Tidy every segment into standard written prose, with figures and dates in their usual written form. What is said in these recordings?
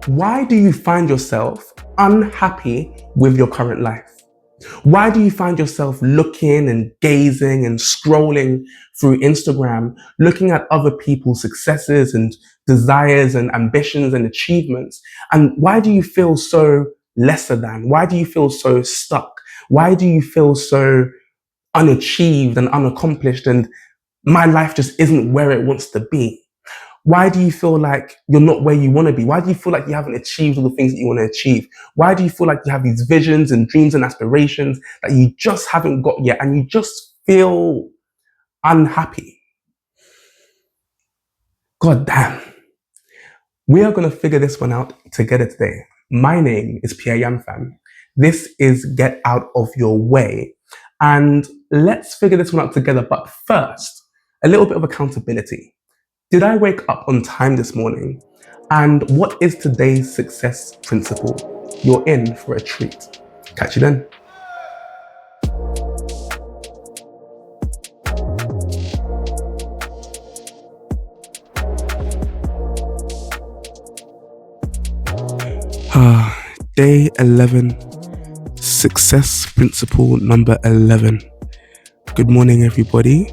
Why do you find yourself unhappy with your current life? Why do you find yourself looking and gazing and scrolling through Instagram, looking at other people's successes and desires and ambitions and achievements? And why do you feel so lesser than? Why do you feel so stuck? Why do you feel so unachieved and unaccomplished and my life just isn't where it wants to be? Why do you feel like you're not where you want to be? Why do you feel like you haven't achieved all the things that you want to achieve? Why do you feel like you have these visions and dreams and aspirations that you just haven't got yet and you just feel unhappy? God damn. We are going to figure this one out together today. My name is Pierre Yamfam. This is Get Out of Your Way. And let's figure this one out together. But first, a little bit of accountability. Did I wake up on time this morning? And what is today's success principle? You're in for a treat. Catch you then. Day 11, success principle number 11. Good morning, everybody.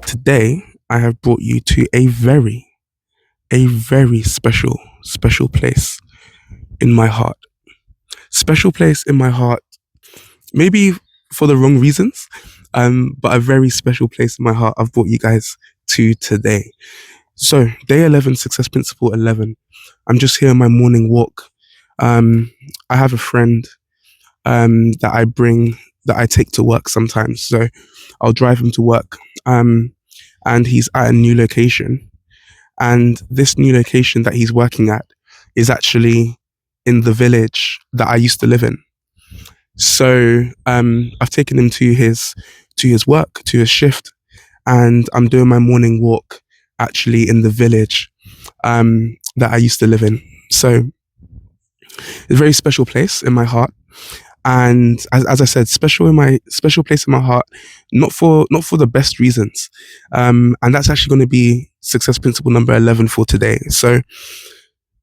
Today, I have brought you to a very special place in my heart. Special place in my heart, maybe for the wrong reasons, but a very special place in my heart I've brought you guys to today. So, day 11, success principle 11. I'm just here on my morning walk. I have a friend that I take to work sometimes. So I'll drive him to work. And he's at a new location. And this new location that he's working at is actually in the village that I used to live in. So I've taken him to his work, to his shift, and I'm doing my morning walk actually in the village that I used to live in. So it's a very special place in my heart. And as I said, special place in my heart, not for the best reasons. And that's actually going to be success principle number 11 for today. So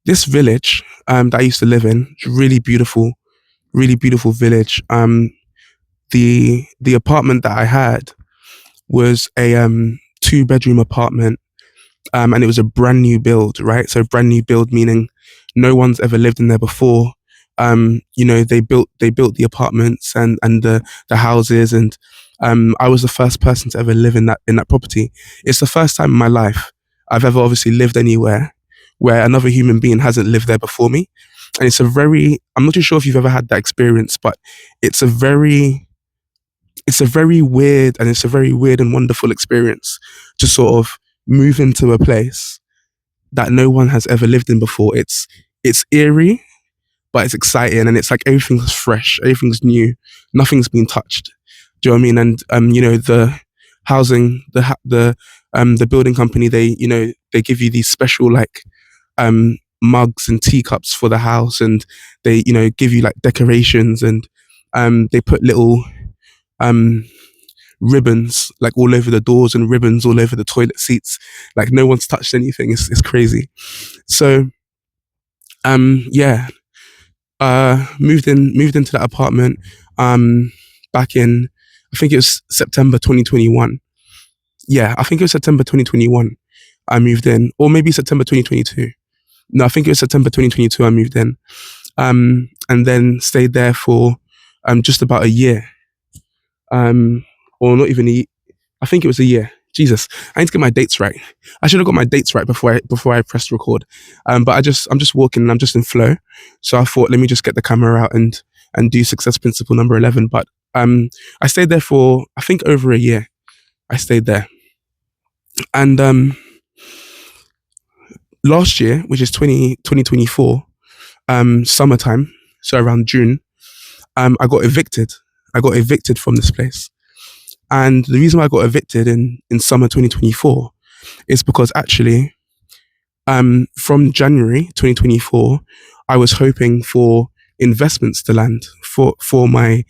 this village that I used to live in, really beautiful village. The apartment that I had was a 2-bedroom apartment, and it was a brand new build, right? So brand new build meaning no one's ever lived in there before. They built the apartments and the houses, and I was the first person to ever live in that property. It's the first time in my life I've ever obviously lived anywhere where another human being hasn't lived there before me. And I'm not too sure if you've ever had that experience, but it's a very weird and wonderful experience to sort of move into a place that no one has ever lived in before. It's eerie, but it's exciting, and it's like everything's fresh, everything's new, nothing's been touched. Do you know what I mean? And the housing, the building company, they give you these special mugs and teacups for the house, and they give you like decorations, and they put little ribbons like all over the doors and ribbons all over the toilet seats. Like no one's touched anything. It's crazy. So moved into that apartment back in, I think it was September 2021. Yeah, I think it was September 2021 I moved in, or maybe September 2022. No, I think it was September 2022 I moved in, and then stayed there for just about a year, or not even I think it was a year. Jesus, I need to get my dates right. I should have got my dates right before I pressed record. But I'm just walking and I'm just in flow. So I thought, let me just get the camera out and do success principle number 11. But I stayed there for, I think, over a year. I stayed there. And last year, which is 2024, summertime, so around June, I got evicted. I got evicted from this place. And the reason why I got evicted in summer 2024 is because actually, from January 2024, I was hoping for investments to land for my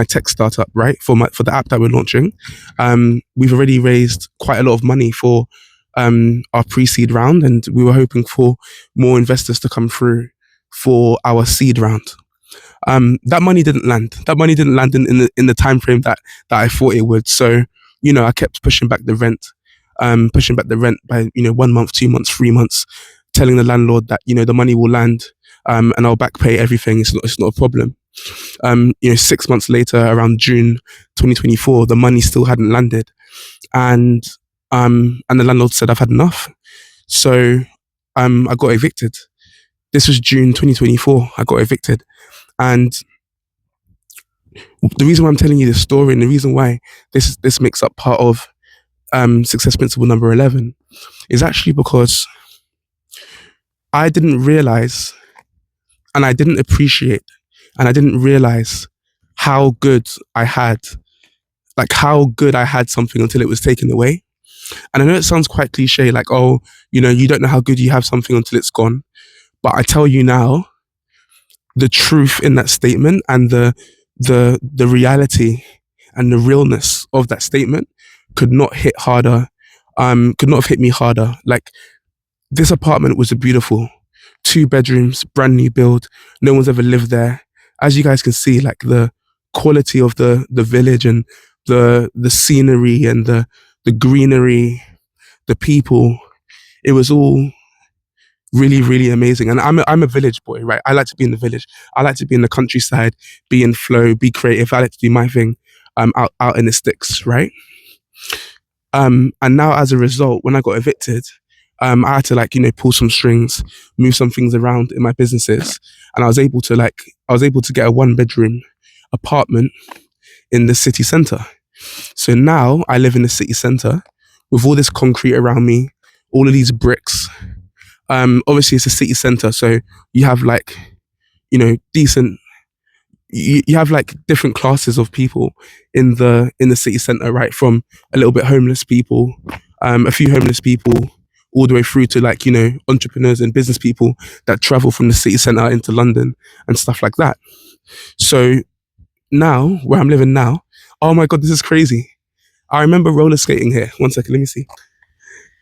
tech startup, right? For the app that we're launching. We've already raised quite a lot of money for our pre-seed round, and we were hoping for more investors to come through for our seed round. That money didn't land. That money didn't land in the time frame that I thought it would. So, I kept pushing back the rent by 1 month, 2 months, 3 months, telling the landlord that the money will land, and I'll back pay everything. It's not a problem. 6 months later, around June 2024, the money still hadn't landed, and the landlord said I've had enough. So I got evicted. This was June 2024. I got evicted, and the reason why I'm telling you this story, and the reason why this makes up part of success principle number 11, is actually because I didn't realize, and I didn't appreciate, and I didn't realize how good I had, how good I had something until it was taken away. And I know it sounds quite cliche, like, oh, you don't know how good you have something until it's gone. But I tell you now, the truth in that statement, and the reality and the realness of that statement could not hit harder, could not have hit me harder. Like, this apartment was a beautiful 2 bedrooms, brand new build. No one's ever lived there. As you guys can see, like, the quality of the village, and the scenery, and the greenery, the people, it was all really, really amazing. And I'm a village boy, right? I like to be in the village. I like to be in the countryside, be in flow, be creative. I like to do my thing out in the sticks, right? And now, as a result, when I got evicted, I had to, pull some strings, move some things around in my businesses, and I was able to get a 1 bedroom apartment in the city centre. So now I live in the city centre with all this concrete around me, all of these bricks. Obviously it's a city centre, so you have decent. You have different classes of people in the city centre, right? From a little bit homeless people, a few homeless people, all the way through to entrepreneurs and business people that travel from the city centre into London and stuff like that. So now, where I'm living now, oh my god, this is crazy. I remember roller skating here. One second, let me see.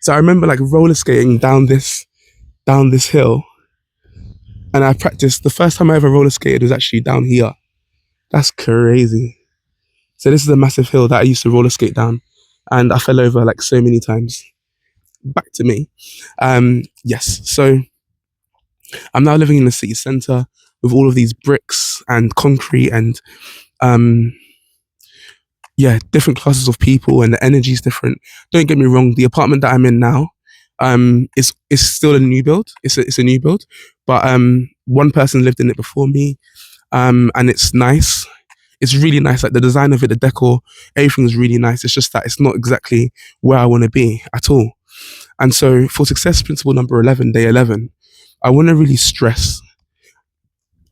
So I remember roller skating down this hill, and I practiced. The first time I ever roller skated was actually down here. That's crazy. So this is a massive hill that I used to roller skate down, and I fell over so many times. Back to me. Yes. So I'm now living in the city centre with all of these bricks and concrete, and different classes of people, and the energy is different. Don't get me wrong. The apartment that I'm in now, is still a new build. It's a new build, but one person lived in it before me, and it's nice. It's really nice. Like, the design of it, the decor, everything's really nice. It's just that it's not exactly where I want to be at all. And so, for success principle number 11, day 11, I want to really stress.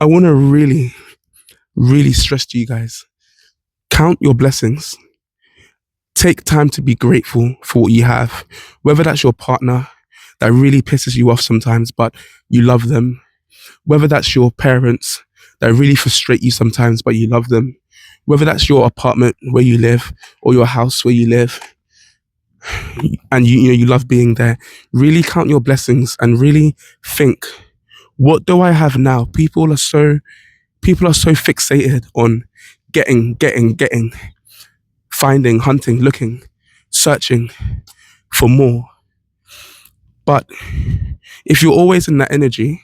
I want to really, really stress to you guys. Count your blessings. Take time to be grateful for what you have. Whether that's your partner that really pisses you off sometimes, but you love them. Whether that's your parents that really frustrate you sometimes, but you love them. Whether that's your apartment where you live, or your house where you live, and you love being there. Really count your blessings and really think, what do I have now? People are so fixated on getting, finding, hunting, looking, searching for more. But if you're always in that energy,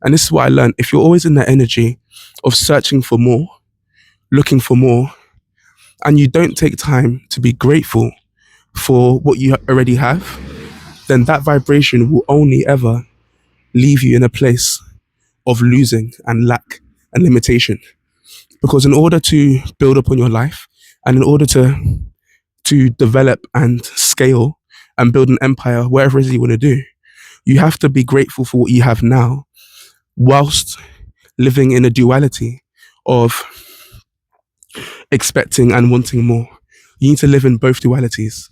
and this is what I learned, if you're always in that energy of searching for more, looking for more, and you don't take time to be grateful for what you already have, then that vibration will only ever leave you in a place of losing and lack and limitation. Because in order to build upon your life, and in order to develop and scale and build an empire, wherever it is you want to do, you have to be grateful for what you have now, whilst living in a duality of expecting and wanting more. You need to live in both dualities,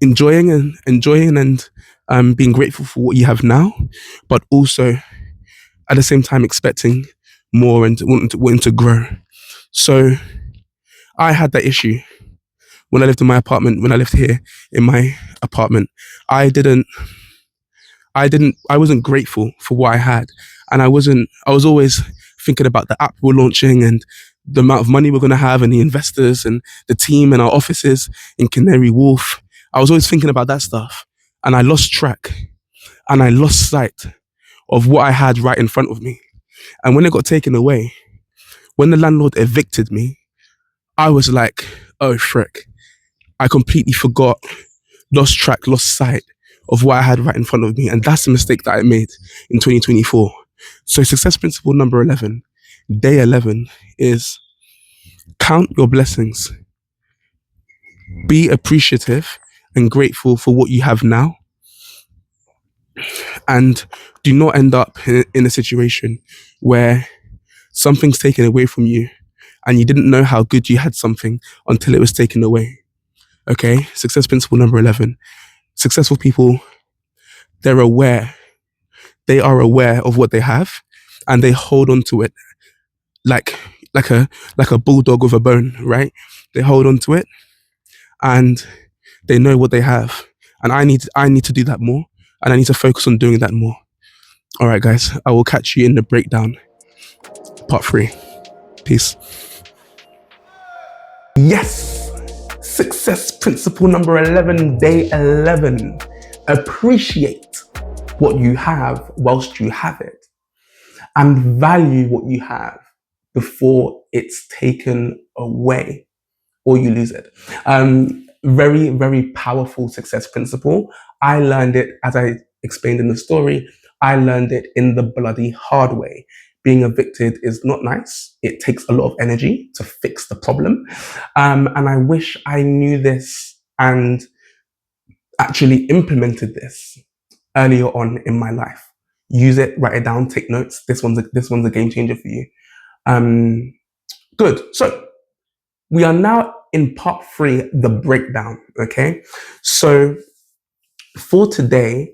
enjoying and being grateful for what you have now, but also at the same time expecting more and wanting to grow. So I had that issue when I lived in my apartment. When I lived here in my apartment, I wasn't grateful for what I had, and I was always thinking about the app we're launching and the amount of money we're going to have and the investors and the team and our offices in Canary Wharf. I was always thinking about that stuff, and I lost track and I lost sight of what I had right in front of me. And when it got taken away, when the landlord evicted me, I was like, oh, frick. I completely forgot, lost track, lost sight of what I had right in front of me. And that's the mistake that I made in 2024. So success principle number 11, day 11 is count your blessings. Be appreciative and grateful for what you have now. And do not end up in a situation where something's taken away from you and you didn't know how good you had something until it was taken away. Okay? Success principle number 11. Successful people, they're aware. They are aware of what they have and they hold on to it like like a like a bulldog with a bone, right? They hold on to it and they know what they have. And I need to do that more, and I need to focus on doing that more. All right, guys, I will catch you in the breakdown, part 3. Peace. Yes, success principle number 11, day 11. Appreciate what you have whilst you have it, and value what you have before it's taken away or you lose it. Very, very powerful success principle. I learned it, as I explained in the story, I learned it in the bloody hard way. Being evicted is not nice. It takes a lot of energy to fix the problem. And I wish I knew this and actually implemented this earlier on in my life. Use it, write it down, take notes. This one's a game changer for you. Good. So we are now in part 3, the breakdown. Okay. So for today,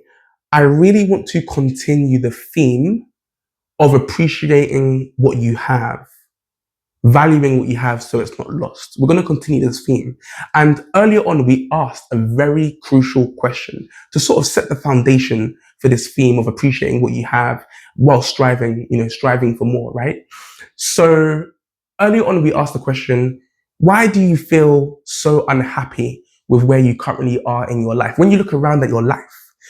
I really want to continue the theme of appreciating what you have, valuing what you have so it's not lost. We're going to continue this theme. And earlier on, we asked a very crucial question to sort of set the foundation for this theme of appreciating what you have while striving for more, right? So earlier on, we asked the question, why do you feel so unhappy with where you currently are in your life? When you look around at your life,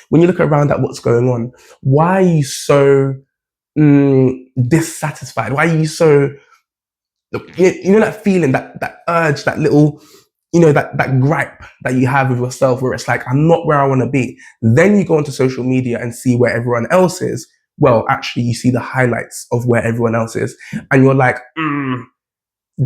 when you look around at what's going on, why are you so dissatisfied? Why are you so, that feeling, that urge, that little, that gripe that you have with yourself where it's like, I'm not where I want to be. Then you go onto social media and see where everyone else is. Well, actually, you see the highlights of where everyone else is. And you're like,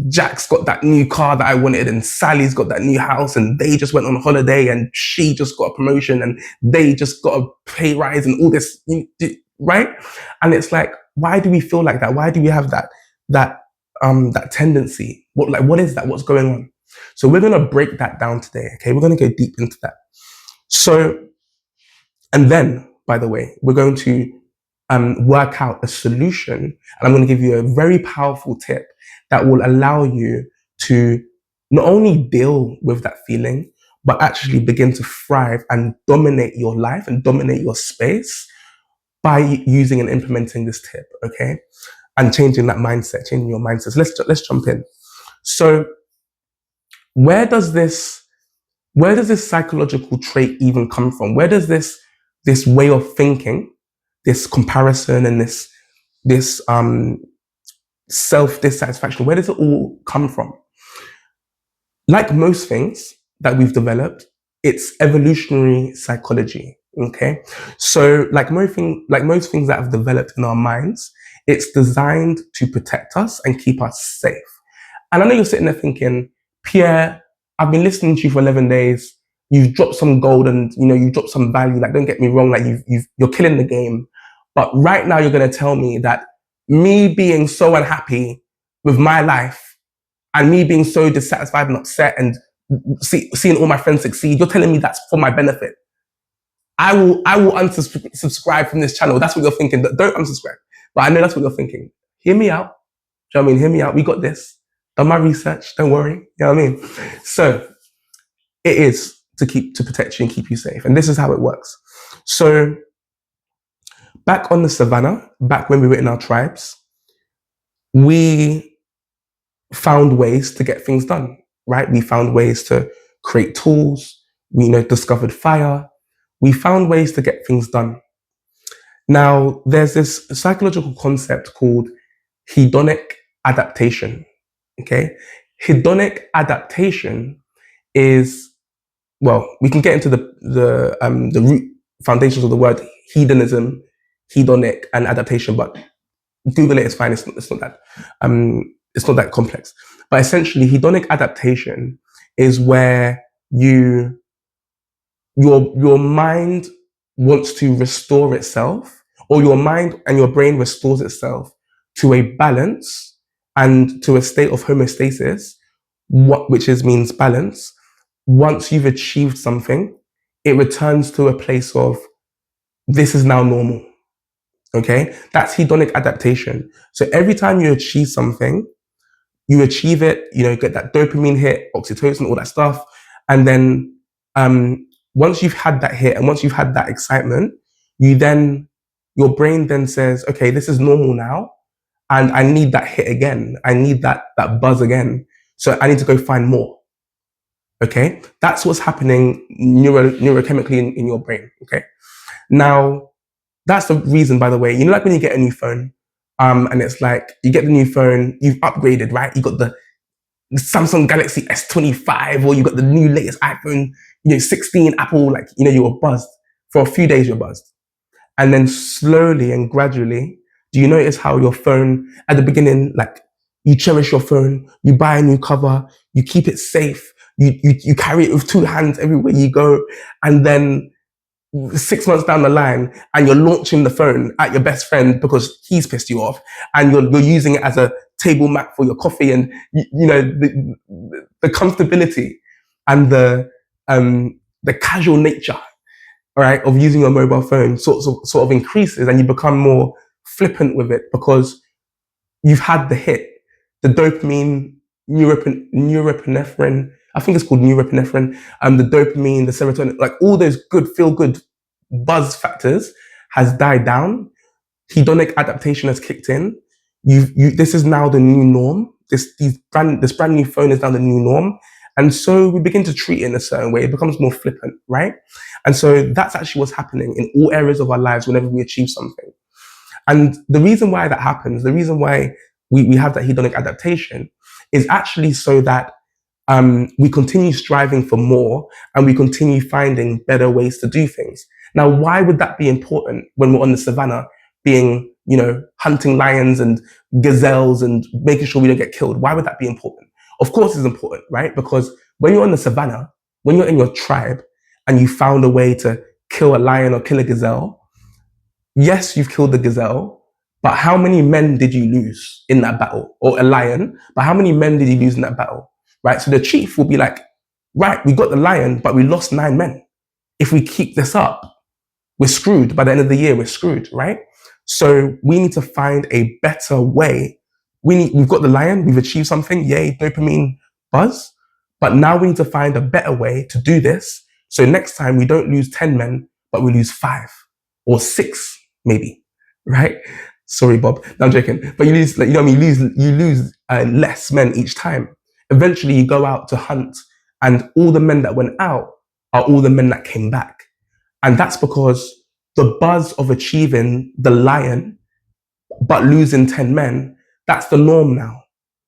Jack's got that new car that I wanted, and Sally's got that new house, and they just went on holiday, and she just got a promotion, and they just got a pay rise, and all this, right? And it's like, why do we feel like that? Why do we have that tendency? What is that? What's going on? So we're gonna break that down today. Okay, we're gonna go deep into that. So, and then, by the way, we're going to work out a solution, and I'm going to give you a very powerful tip that will allow you to not only deal with that feeling, but actually begin to thrive and dominate your life and dominate your space by using and implementing this tip, okay? And changing that mindset, changing your mindset. So let's jump in. So where does this psychological trait even come from? Where does this way of thinking, this comparison and this self-dissatisfaction, where does it all come from? Like most things that we've developed, it's evolutionary psychology. Okay, so like most things that have developed in our minds, it's designed to protect us and keep us safe. And I know you're sitting there thinking, Pierre, I've been listening to you for 11 days. You've dropped some gold and you dropped some value. Like, don't get me wrong, like you're killing the game. But right now you're going to tell me that me being so unhappy with my life and me being so dissatisfied and upset and seeing all my friends succeed, you're telling me that's for my benefit. I will unsubscribe from this channel. That's what you're thinking. Don't unsubscribe. But I know that's what you're thinking. Hear me out. Do you know what I mean? Hear me out. We got this. Done my research. Don't worry. You know what I mean? So it is to protect you and keep you safe. And this is how it works. So back on the savannah, back when we were in our tribes, we found ways to get things done, right? We found ways to create tools. We, discovered fire. We found ways to get things done. Now, there's this psychological concept called hedonic adaptation. Okay, hedonic adaptation is, well, we can get into the root foundations of the word hedonism, hedonic, and adaptation, but Google it. It's fine. It's not that complex. But essentially, hedonic adaptation is where your mind wants to restore itself, or your mind and your brain restores itself to a balance and to a state of homeostasis, means balance. Once you've achieved something, it returns to a place of, this is now normal. Okay, that's hedonic adaptation. So every time you achieve something, you achieve it, get that dopamine hit, oxytocin, all that stuff, and then once you've had that hit and once you've had that excitement, your brain then says, okay, this is normal now, and I need that hit again. I need that buzz again. So I need to go find more. Okay, that's what's happening neurochemically in your brain. Okay, now that's the reason, by the way, like when you get a new phone, and it's like you get the new phone, you've upgraded, right? You got the Samsung Galaxy S25, or you got the new latest iPhone, 16, Apple, you were buzzed. For a few days, you're buzzed. And then slowly and gradually, do you notice how your phone, at the beginning, you cherish your phone, you buy a new cover, you keep it safe, you carry it with two hands everywhere you go, and then 6 months down the line, and you're launching the phone at your best friend because he's pissed you off, and you're using it as a table mat for your coffee, and the comfortability and the casual nature, right, of using your mobile phone sort of increases, and you become more flippant with it because you've had the hit, the dopamine, norepinephrine. I think it's called norepinephrine, the dopamine, the serotonin, all those good, feel good buzz factors has died down. Hedonic adaptation has kicked in. This is now the new norm. This brand new phone is now the new norm. And so we begin to treat it in a certain way. It becomes more flippant, right? And so that's actually what's happening in all areas of our lives whenever we achieve something. And the reason why that happens, the reason why we have that hedonic adaptation is actually so that we continue striving for more and we continue finding better ways to do things. Now, why would that be important when we're on the savannah being, hunting lions and gazelles and making sure we don't get killed? Why would that be important? Of course it's important, right? Because when you're on the savannah, when you're in your tribe and you found a way to kill a lion or kill a gazelle, yes, you've killed the gazelle, but how many men did you lose in that battle? Or a lion, but how many men did you lose in that battle? Right? So the chief will be like, right, we got the lion, but we lost 9 men. If we keep this up, we're screwed. By the end of the year, we're screwed, right? So we need to find a better way. We've got the lion, we've achieved something, yay, dopamine buzz. But now we need to find a better way to do this. So next time we don't lose 10 men, but we lose 5 or 6, maybe, right? Sorry, Bob. No, I'm joking. But you lose, you lose less men each time. Eventually you go out to hunt, and all the men that went out are all the men that came back. And that's because the buzz of achieving the lion, but losing 10 men, that's the norm now,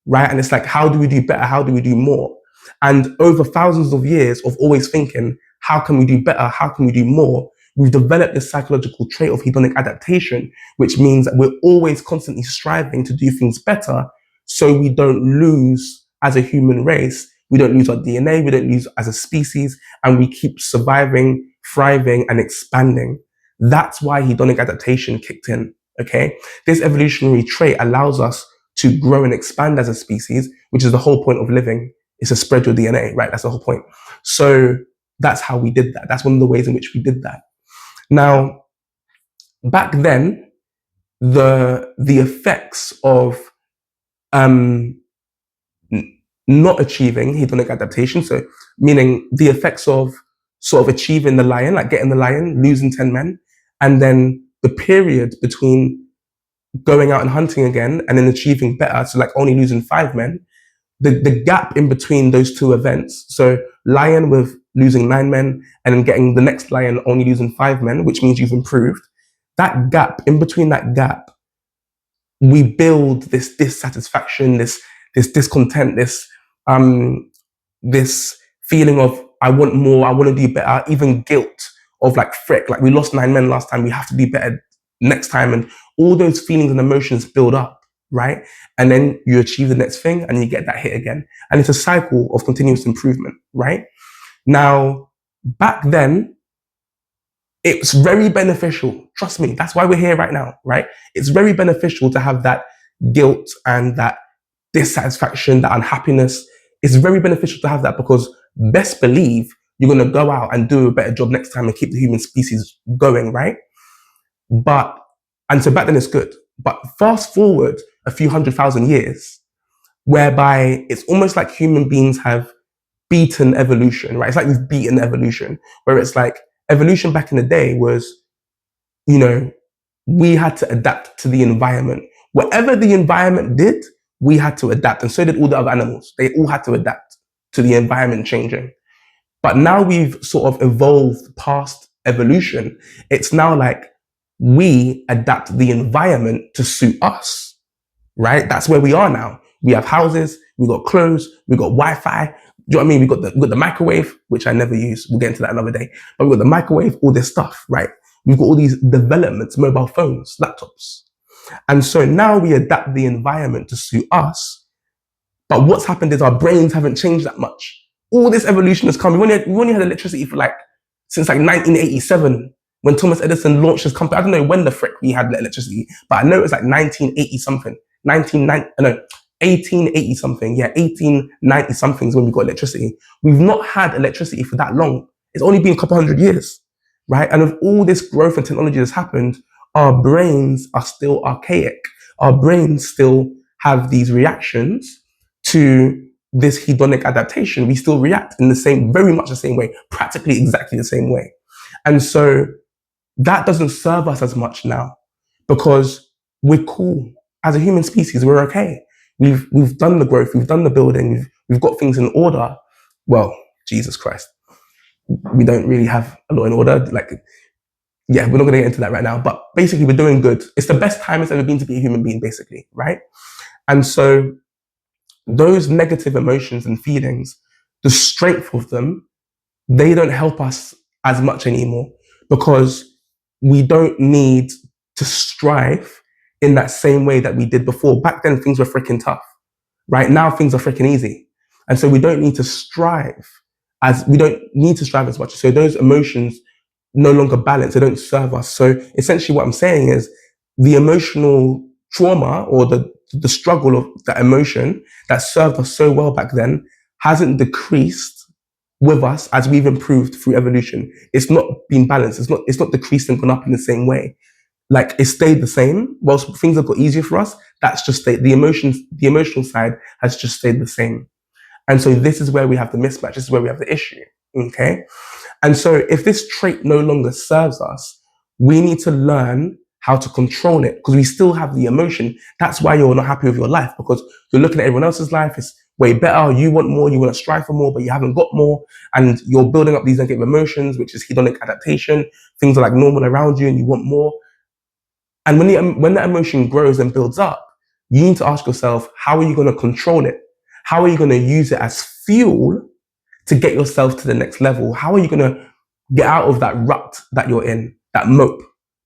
right? And it's like, how do we do better? How do we do more? And over thousands of years of always thinking, how can we do better? How can we do more? We've developed this psychological trait of hedonic adaptation, which means that we're always constantly striving to do things better so we don't lose as a human race. We don't lose our DNA, we don't lose as a species, and we keep surviving, thriving, and expanding. That's why hedonic adaptation kicked in, okay? This evolutionary trait allows us to grow and expand as a species, which is the whole point of living, is to spread your DNA, right? That's the whole point. So that's how we did that. That's one of the ways in which we did that. Now, back then, the effects of not achieving hedonic adaptation, so meaning the effects of sort of achieving the lion, like getting the lion, losing 10 men, and then the period between going out and hunting again and then achieving better, so like only losing 5 men, the gap in between those two events, so lion with losing 9 men and then getting the next lion only losing 5 men, which means you've improved, that gap, in between that gap, we build this dissatisfaction, this discontent, this feeling of I want more, I want to do better, even guilt of like frick, like we lost 9 men last time, we have to do better next time, and all those feelings and emotions build up, right? And then you achieve the next thing and you get that hit again, and it's a cycle of continuous improvement, right? Now, back then, it's very beneficial. Trust me, that's why we're here right now, right? It's very beneficial to have that guilt and that dissatisfaction, that unhappiness. It's very beneficial to have that because best believe you're going to go out and do a better job next time and keep the human species going, right? But, and so back then it's good. But fast forward a few 100,000 years, whereby it's almost like human beings have beaten evolution, right? It's like we've beaten evolution, where it's like evolution back in the day was, you know, we had to adapt to the environment. Whatever the environment did, we had to adapt. And so did all the other animals. They all had to adapt to the environment changing. But now we've sort of evolved past evolution. It's now like we adapt the environment to suit us, right? That's where we are now. We have houses, we got clothes, we got Wi-Fi. Do you know what I mean? We got the microwave, which I never use. We'll get into that another day. But we got the microwave, all this stuff, right? We've got all these developments, mobile phones, laptops. And so now we adapt the environment to suit us. But what's happened is our brains haven't changed that much. All this evolution has come. We've only had electricity for like, since like 1987, when Thomas Edison launched his company. I don't know when the frick we had electricity, but I know it was like 1980 something. 1880 something. Yeah, 1890 something is when we got electricity. We've not had electricity for that long. It's only been a couple hundred years, right? And with all this growth and technology that's happened, our brains are still archaic. Our brains still have these reactions to this hedonic adaptation. We still react in the same, very much the same way, practically exactly the same way. And so that doesn't serve us as much now because we're cool. As a human species, we're okay. We've done the growth, we've done the building, we've got things in order. Well, Jesus Christ, we don't really have a lot in order. Like, yeah, we're not going to get into that right now. But basically, we're doing good. It's the best time it's ever been to be a human being, basically, right? And so those negative emotions and feelings, the strength of them, they don't help us as much anymore because we don't need to strive in that same way that we did before. Back then, things were freaking tough. Right now, things are freaking easy. And so we don't need to strive as much. So those emotions no longer balance. They don't serve us. So essentially what I'm saying is the emotional trauma or the struggle of that emotion that served us so well back then hasn't decreased with us as we've improved through evolution. It's not been balanced. It's not decreased and gone up in the same way. Like it stayed the same. Whilst things have got easier for us, that's just stayed. The emotional side has just stayed the same. And so this is where we have the mismatch. This is where we have the issue. Okay. And so if this trait no longer serves us, we need to learn how to control it because we still have the emotion. That's why you're not happy with your life because you're looking at everyone else's life. It's way better. You want more. You want to strive for more, but you haven't got more. And you're building up these negative emotions, which is hedonic adaptation. Things are like normal around you and you want more. And when that emotion grows and builds up, you need to ask yourself, how are you going to control it? How are you going to use it as fuel to get yourself to the next level? How are you going to get out of that rut that you're in, that mope,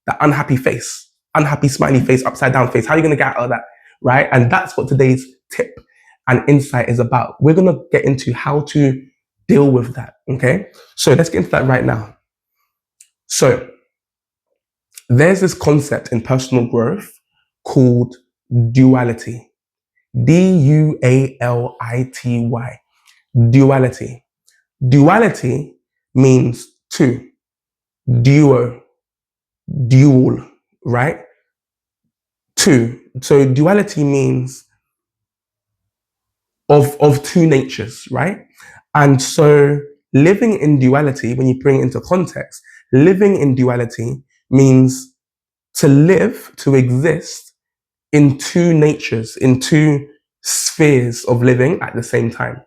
that unhappy face, unhappy smiley face, upside down face? How are you going to get out of that, right? And that's what today's tip and insight is about. We're going to get into how to deal with that, okay? So let's get into that right now. So there's this concept in personal growth called duality. Duality. Duality. Duality means two. Duo. Dual, right? Two. So duality means of two natures, right? And so living in duality, when you bring it into context, living in duality means to live, to exist in two natures, in two spheres of living at the same time.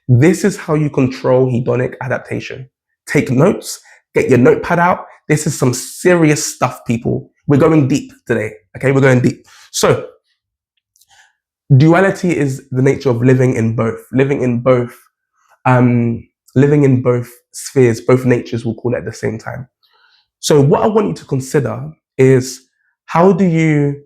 This is how you control hedonic adaptation. Take notes, get your notepad out. This is some serious stuff, people. We're going deep today, okay? We're going deep. So, duality is the nature of living in both, um, living in both spheres, both natures, we'll call it at the same time. So, what I want you to consider is how do you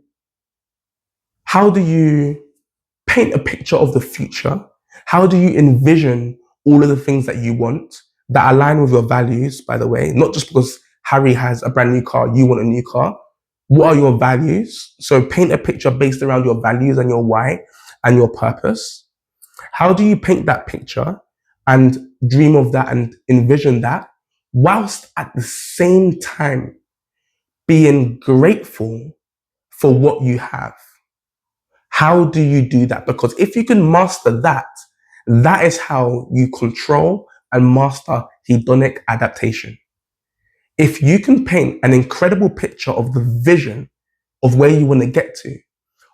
paint a picture of the future? How do you envision all of the things that you want that align with your values, by the way? Not just because Harry has a brand new car, you want a new car. What are your values? So paint a picture based around your values and your why and your purpose. How do you paint that picture and dream of that and envision that whilst at the same time being grateful for what you have? How do you do that? Because if you can master that, that is how you control and master hedonic adaptation. If you can paint an incredible picture of the vision of where you want to get to,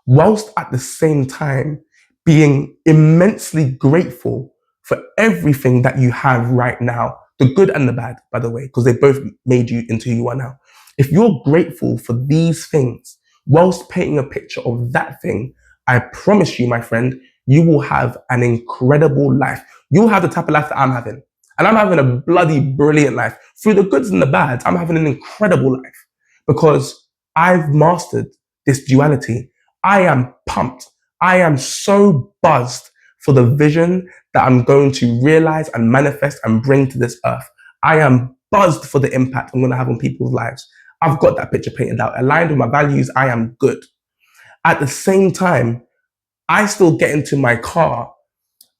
whilst at the same time being immensely grateful for everything that you have right now, the good and the bad, by the way, because they both made you into who you are now. If you're grateful for these things, whilst painting a picture of that thing, I promise you, my friend, you will have an incredible life. You'll have the type of life that I'm having. And I'm having a bloody brilliant life. Through the goods and the bads, I'm having an incredible life because I've mastered this duality. I am pumped. I am so buzzed for the vision that I'm going to realize and manifest and bring to this earth. I am buzzed for the impact I'm going to have on people's lives. I've got that picture painted out. Aligned with my values, I am good. At the same time, I still get into my car,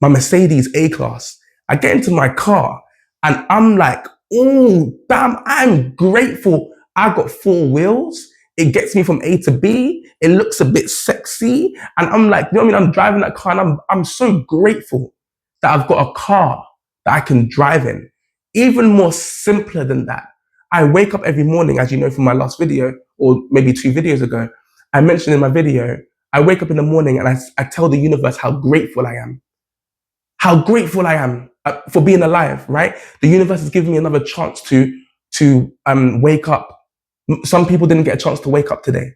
my Mercedes A-Class. I get into my car and I'm like, oh, damn, I'm grateful. I got four wheels. It gets me from A to B. It looks a bit sexy. And I'm like, you know what I mean? I'm driving that car and I'm so grateful that I've got a car that I can drive in. Even more simpler than that, I wake up every morning, as you know from my last video, or maybe 2 videos ago, I mentioned in my video, I wake up in the morning and I tell the universe how grateful I am. How grateful I am for being alive, right? The universe has given me another chance to wake up. Some people didn't get a chance to wake up today.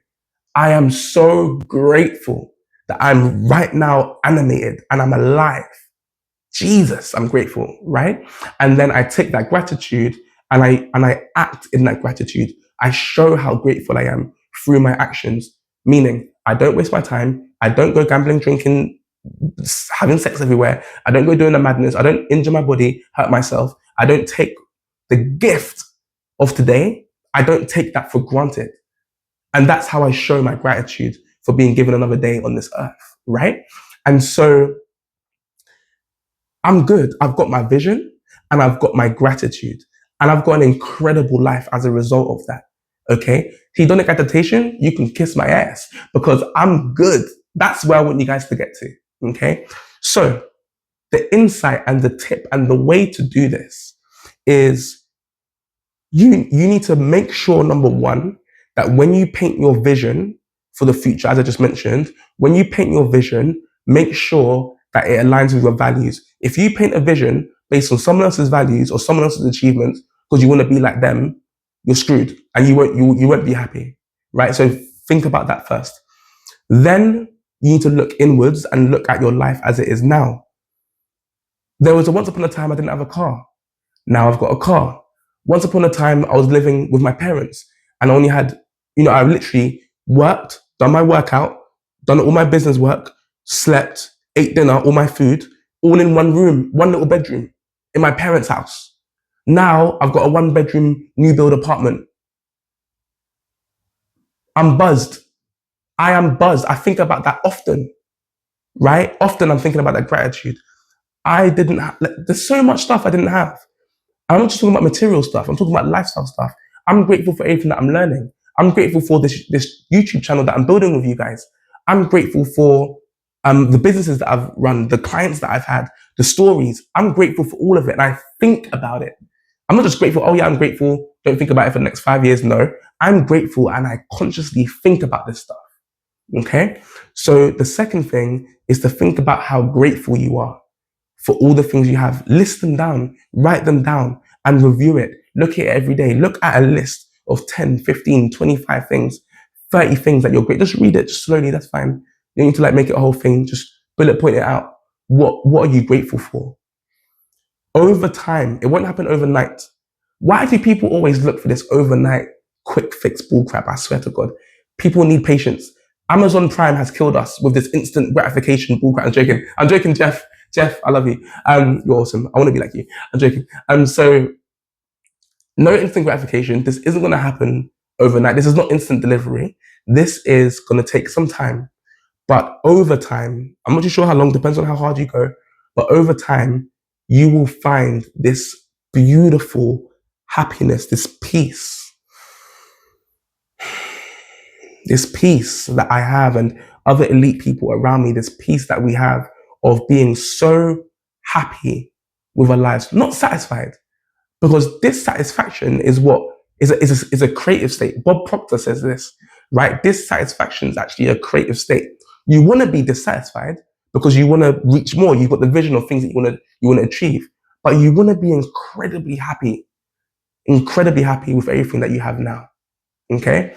I am so grateful that I'm right now animated and I'm alive. Jesus, I'm grateful, right? And then I take that gratitude and I act in that gratitude. I show how grateful I am through my actions, meaning I don't waste my time. I don't go gambling, drinking, having sex everywhere. I don't go doing the madness. I don't injure my body, hurt myself. I don't take the gift of today. I don't take that for granted. And that's how I show my gratitude for being given another day on this earth, right? And so I'm good. I've got my vision and I've got my gratitude and I've got an incredible life as a result of that. Okay. Hedonic adaptation, you can kiss my ass because I'm good. That's where I want you guys to get to. Okay. So the insight and the tip and the way to do this is you need to make sure, number one, that when you paint your vision for the future, as I just mentioned, when you paint your vision, make sure that it aligns with your values. If you paint a vision based on someone else's values or someone else's achievements because you want to be like them, you're screwed and you won't be happy, right? So think about that first. Then you need to look inwards and look at your life as it is now. There was once upon a time I didn't have a car. Now I've got a car. Once upon a time I was living with my parents and I only had, I literally worked, done my workout, done all my business work, slept, ate dinner, all my food, all in one room, one little bedroom in my parents' house. Now I've got a 1-bedroom new build apartment. I'm buzzed. I am buzzed. I think about that often, right? Often I'm thinking about that gratitude. There's so much stuff I didn't have. I'm not just talking about material stuff. I'm talking about lifestyle stuff. I'm grateful for everything that I'm learning. I'm grateful for this YouTube channel that I'm building with you guys. I'm grateful for the businesses that I've run, the clients that I've had, the stories. I'm grateful for all of it. And I think about it. I'm not just grateful. Oh yeah, I'm grateful. Don't think about it for the next 5 years. No, I'm grateful and I consciously think about this stuff. Okay. So the second thing is to think about how grateful you are for all the things you have. List them down, write them down, and review it. Look at it every day. Look at a list of 10, 15, 25 things, 30 things that you're great. Just read it just slowly. That's fine. You don't need to like make it a whole thing. Just bullet point it out. What are you grateful for? Over time, it won't happen overnight. Why do people always look for this overnight quick fix bullcrap? I swear to God, people need patience. Amazon Prime has killed us with this instant gratification bullcrap. I'm joking. I'm joking, Jeff. Jeff, I love you. You're awesome. I want to be like you. I'm joking. So no instant gratification. This isn't going to happen overnight. This is not instant delivery. This is going to take some time. But over time, I'm not too sure how long, depends on how hard you go. But over time, you will find this beautiful happiness, this peace that I have and other elite people around me, this peace that we have of being so happy with our lives, not satisfied, because dissatisfaction is what is a creative state. Bob Proctor says this, right? Dissatisfaction is actually a creative state. You want to be dissatisfied because you want to reach more. You've got the vision of things that you want to achieve, but you want to be incredibly happy with everything that you have now. Okay,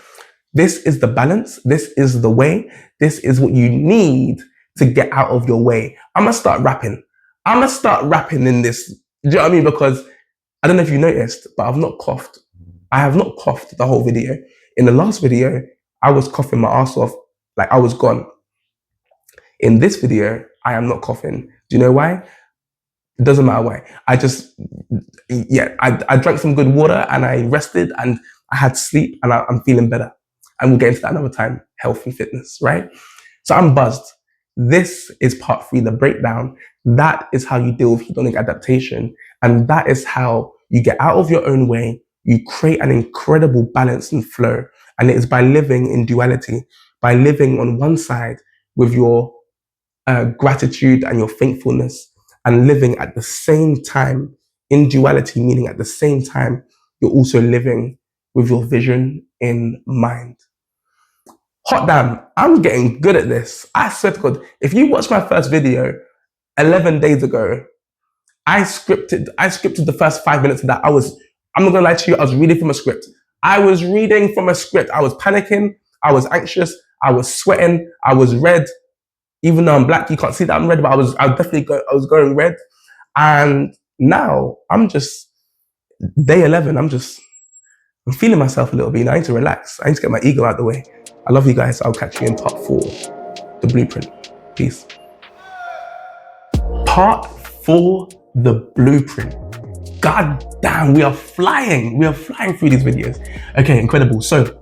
this is the balance. This is the way. This is what you need to get out of your way. I'm gonna start rapping. In this. Do you know what I mean? Because I don't know if you noticed, but I've not coughed. I have not coughed the whole video. In the last video, I was coughing my ass off, like I was gone. In this video, I am not coughing. Do you know why? It doesn't matter why. I drank some good water and I rested and I had sleep and I'm feeling better. And we'll get into that another time, health and fitness, right? So I'm buzzed. This is part 3, the breakdown. That is how you deal with hedonic adaptation. And that is how you get out of your own way. You create an incredible balance and flow. And it is by living in duality, by living on one side with your gratitude and your thankfulness, and living at the same time in duality, meaning at the same time, you're also living with your vision in mind. Hot damn, I'm getting good at this. I swear to God, if you watch my first video 11 days ago, I scripted the first 5 minutes of that. I'm not gonna lie to you, I was reading from a script. I was panicking, I was anxious, I was sweating, I was red. Even though I'm black, you can't see that I'm red, but I was going red. And now I'm just day 11. I'm feeling myself a little bit. I need to relax. I need to get my ego out of the way. I love you guys. I'll catch you in part 4, the blueprint. Peace. Part 4, the blueprint. God damn, we are flying. We are flying through these videos. Okay, incredible. So,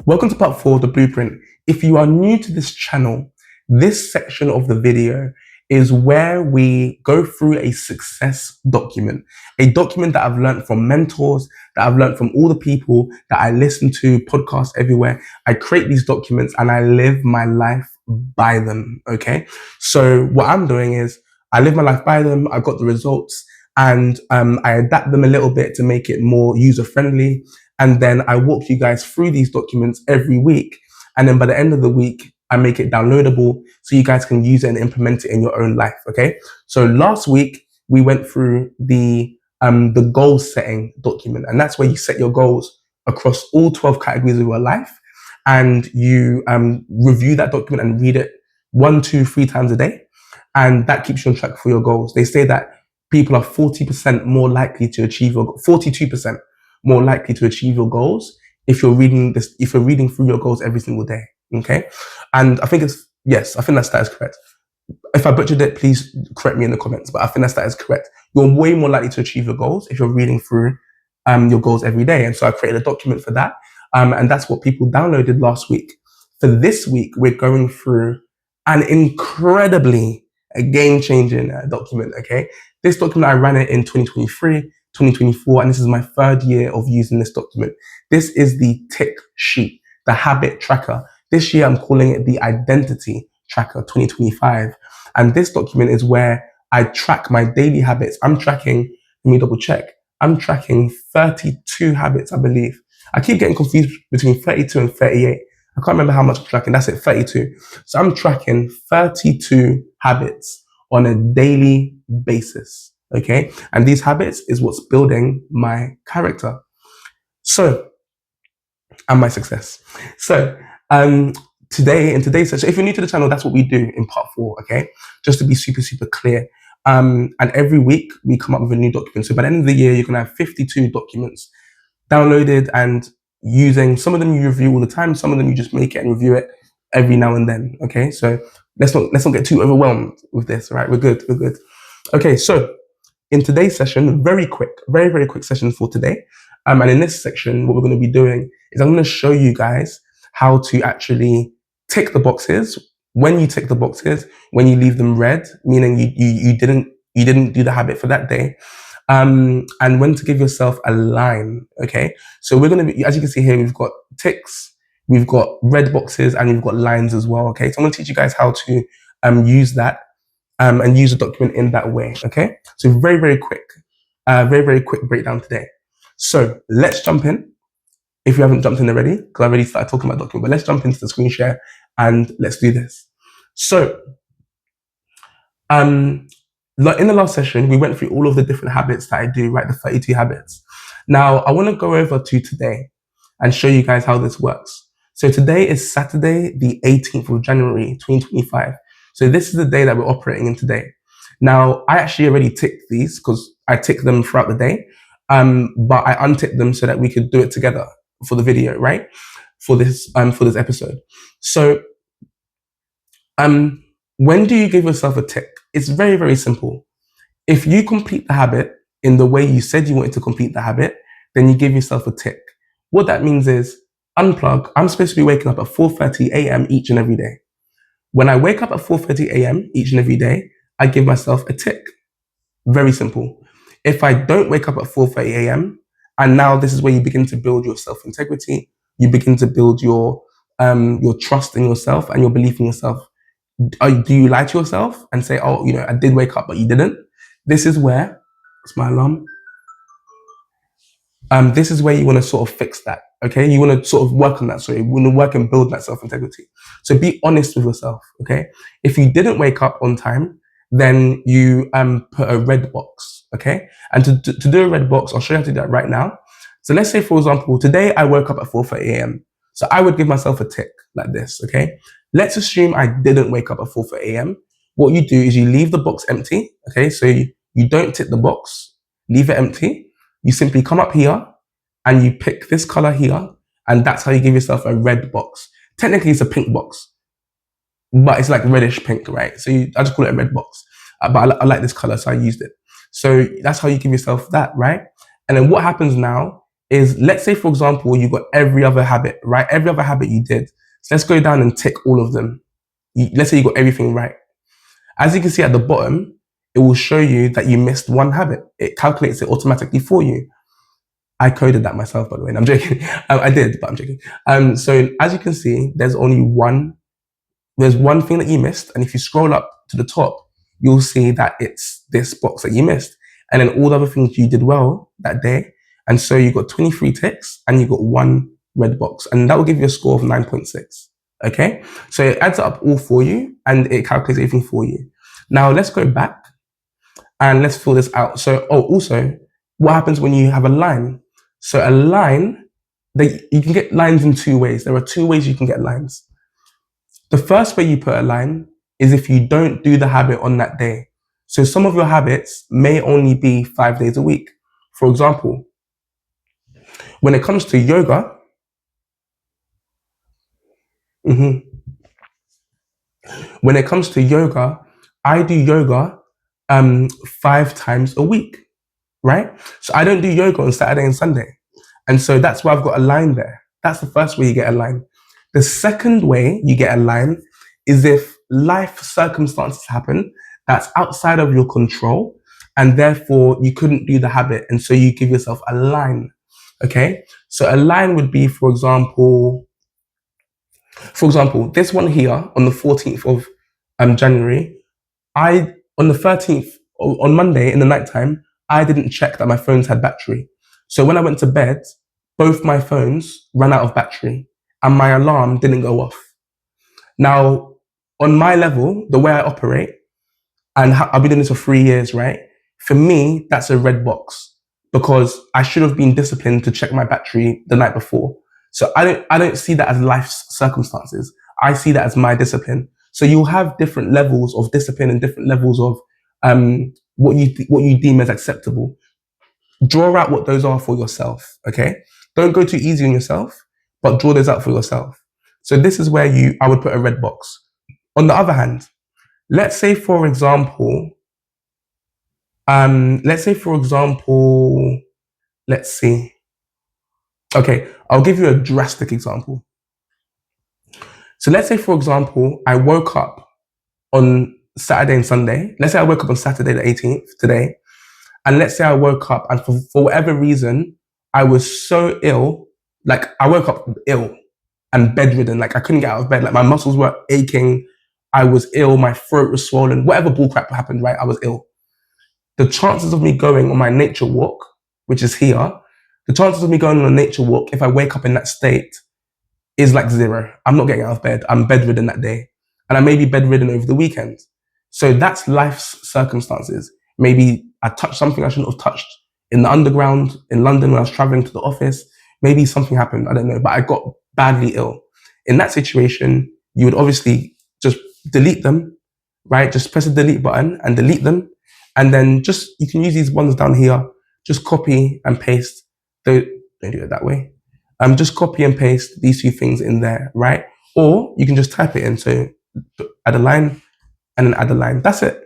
welcome to part 4, the blueprint. If you are new to this channel, this section of the video is where we go through a success document, a document that I've learned from mentors, that I've learned from all the people that I listen to, podcasts everywhere. I create these documents and I live my life by them, okay? So what I'm doing is I live my life by them, I've got the results, and I adapt them a little bit to make it more user-friendly, and then I walk you guys through these documents every week, and then by the end of the week, I make it downloadable so you guys can use it and implement it in your own life, okay? So last week, we went through the goal setting document, and that's where you set your goals across all 12 categories of your life, and you review that document and read it 1, 2, 3 times a day, and that keeps you on track for your goals. They say that people are 40% more likely to achieve, 42% more likely to achieve your goals if you're reading through your goals every single day. Okay, and I think that stat is correct. If I butchered it, please correct me in the comments, but I think that stat is correct. You're way more likely to achieve your goals if you're reading through your goals every day. And so I created a document for that. And that's what people downloaded last week. For this week, we're going through an incredibly game-changing document, okay? This document, I ran it in 2023, 2024, and this is my 3rd year of using this document. This is the tick sheet, the habit tracker. This year, I'm calling it the Identity Tracker 2025. And this document is where I track my daily habits. Let me double check. I'm tracking 32 habits, I believe. I keep getting confused between 32 and 38. I can't remember how much I'm tracking. That's it, 32. So I'm tracking 32 habits on a daily basis. Okay. And these habits is what's building my character. So, and my success. So, today, in today's session, if you're new to the channel, that's what we do in part 4. Okay. Just to be super, super clear. And every week we come up with a new document. So by the end of the year, you're going to have 52 documents downloaded and using. Some of them you review all the time, some of them you just make it and review it every now and then. Okay, so let's not get too overwhelmed with this. Right, we're good. Okay, so in today's session, very quick session for today. And in this section, what we're going to be doing is I'm going to show you guys how to actually tick the boxes. When you tick the boxes, when you leave them red, meaning you didn't do the habit for that day, and when to give yourself a line. Okay, so we're going to be, as you can see here, we've got ticks, we've got red boxes, and we've got lines as well. Okay, so I'm going to teach you guys how to use that and use the document in that way. Okay, so very quick breakdown today. So let's jump in. If you haven't jumped in already, because I already started talking about document, but let's jump into the screen share and let's do this. So in the last session, we went through all of the different habits that I do, right? The 32 habits. Now, I want to go over to today and show you guys how this works. So today is Saturday, the 18th of January, 2025. So this is the day that we're operating in today. Now, I actually already ticked these because I ticked them throughout the day, but I unticked them so that we could do it together for the video, right? For this episode. So, when do you give yourself a tick? It's very simple. If you complete the habit in the way you said you wanted to complete the habit, then you give yourself a tick. What that means is, unplug. I'm supposed to be waking up at 4:30 a.m. each and every day. When I wake up at 4:30 a.m. each and every day, I give myself a tick. Very simple. If I don't wake up at 4:30 a.m., and now this is where you begin to build your self-integrity, you begin to build your trust in yourself and your belief in yourself. Do you lie to yourself and say, oh, I did wake up, but you didn't? This is where, it's my alarm. This is where you want to sort of fix that. Okay, you want to sort of work on that. So you want to work and build that self-integrity. So be honest with yourself. Okay, if you didn't wake up on time, then you put a red box. Okay, and to do a red box, I'll show you how to do that right now. So let's say, for example, today I woke up at 4:30 a.m. So I would give myself a tick like this. Okay, let's assume I didn't wake up at 4:30 a.m. What you do is you leave the box empty. Okay, so you don't tick the box, leave it empty. You simply come up here and you pick this color here, and that's how you give yourself a red box. Technically, it's a pink box, but it's like reddish pink, right? So I just call it a red box. But I like this color, so I used it. So that's how you give yourself that, right? And then what happens now is, let's say, for example, you got every other habit, right? Every other habit you did. So let's go down and tick all of them. Let's say you got everything right. As you can see at the bottom, it will show you that you missed one habit. It calculates it automatically for you. I coded that myself, by the way. And I'm joking. I did, but I'm joking. So as you can see, there's one thing that you missed. And if you scroll up to the top, you'll see that it's this box that you missed. And then all the other things you did well that day. And so you got 23 ticks and you got one red box. And that will give you a score of 9.6. Okay, so it adds up all for you and it calculates everything for you. Now let's go back and let's fill this out. So, also, what happens when you have a line? So a line, you can get lines in two ways. There are two ways you can get lines. The first way you put a line is if you don't do the habit on that day. So some of your habits may only be 5 days a week. For example, when it comes to yoga, when it comes to yoga, I do yoga 5 times a week, right? So I don't do yoga on Saturday and Sunday. And so that's why I've got a line there. That's the first way you get a line. The second way you get a line is if life circumstances happen that's outside of your control, and therefore you couldn't do the habit. And so you give yourself a line. Okay. So a line would be, for example, this one here on the 14th of January, on the 13th, on Monday in the nighttime, I didn't check that my phone's had battery. So when I went to bed, both my phones ran out of battery and my alarm didn't go off. Now, on my level, the way I operate, and I've been doing this for 3 years, right? For me, that's a red box because I should have been disciplined to check my battery the night before. So I don't see that as life's circumstances. I see that as my discipline. So you'll have different levels of discipline and different levels of what you deem as acceptable. Draw out what those are for yourself. Okay, don't go too easy on yourself, but draw those out for yourself. So this is where I would put a red box. On the other hand, let's say for example, let's see. Okay, I'll give you a drastic example. So let's say, for example, I woke up on Saturday and Sunday. Let's say I woke up on Saturday the 18th today. And let's say I woke up and for whatever reason, I was so ill, like I woke up ill and bedridden, like I couldn't get out of bed, like my muscles were aching, I was ill, my throat was swollen, whatever bullcrap happened, right? I was ill. The chances of me going on my nature walk, which is here, the chances of me going on a nature walk, if I wake up in that state, is like zero. I'm not getting out of bed. I'm bedridden that day. And I may be bedridden over the weekend. So that's life's circumstances. Maybe I touched something I shouldn't have touched in the underground in London when I was traveling to the office. Maybe something happened. I don't know. But I got badly ill. In that situation, you would obviously just delete them, right? Just press the delete button and delete them. And then you can use these ones down here. Just copy and paste. Don't do it that way. Just copy and paste these few things in there, right? Or you can just type it in. So add a line and then add a line. That's it.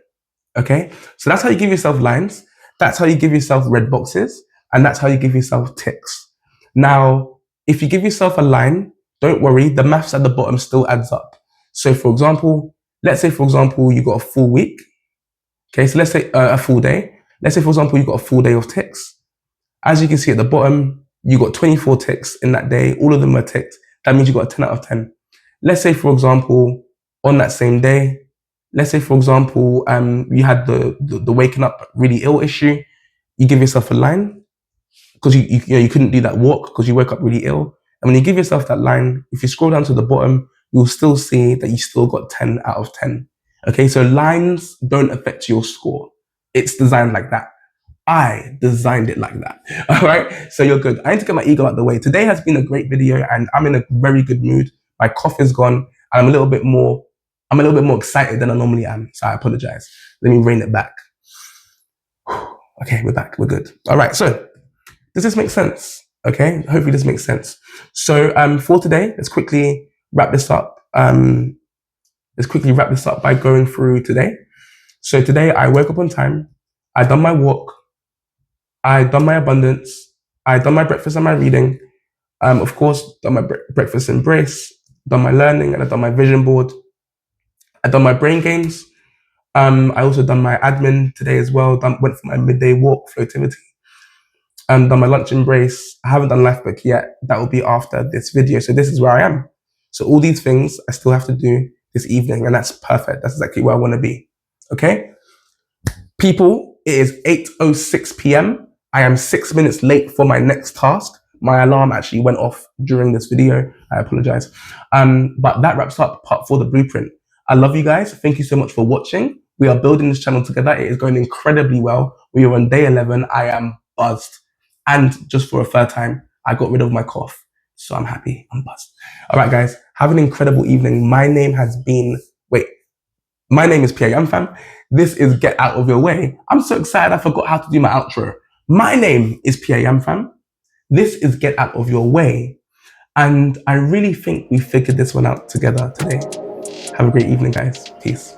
Okay. So that's how you give yourself lines. That's how you give yourself red boxes. And that's how you give yourself ticks. Now, if you give yourself a line, don't worry. The maths at the bottom still adds up. So for example, let's say, for example, you got a full week. Okay. So let's say a full day. Let's say, for example, you got a full day of ticks. As you can see at the bottom, you got 24 ticks in that day. All of them were ticked. That means you got a 10 out of 10. Let's say, for example, on that same day, let's say, for example, you had the waking up really ill issue. You give yourself a line because you couldn't do that walk because you woke up really ill. And when you give yourself that line, if you scroll down to the bottom, you'll still see that you still got 10 out of 10. Okay, so lines don't affect your score. It's designed like that. I designed it like that. All right. So you're good. I need to get my ego out of the way. Today has been a great video and I'm in a very good mood. My cough is gone and I'm a little bit more excited than I normally am. So I apologize. Let me rein it back. Okay, we're back. We're good. All right. So does this make sense? Okay. Hopefully this makes sense. So for today, let's quickly wrap this up. By going through today. So today I woke up on time. I done my walk. I done my abundance. I done my breakfast and my reading. Of course, done my breakfast embrace, done my learning, and I done my vision board. I done my brain games. I also done my admin today as well. Went for my midday walk, floativity. Done my lunch embrace. I haven't done Lifebook yet. That will be after this video. So this is where I am. So all these things I still have to do this evening, and that's perfect. That's exactly where I want to be. Okay, people. It is 8:06 p.m. I am 6 minutes late for my next task. My alarm actually went off during this video. I apologize. But that wraps up part 4 of the blueprint. I love you guys. Thank you so much for watching. We are building this channel together. It is going incredibly well. We are on day 11. I am buzzed. And just for a third time, I got rid of my cough. So I'm happy. I'm buzzed. All right, guys. Have an incredible evening. My name is Pierre Fam. This is Get Out of Your Way. I'm so excited I forgot how to do my outro. My name is Pierre Fam. This is Get Out of Your Way. And I really think we figured this one out together today. Have a great evening, guys. Peace.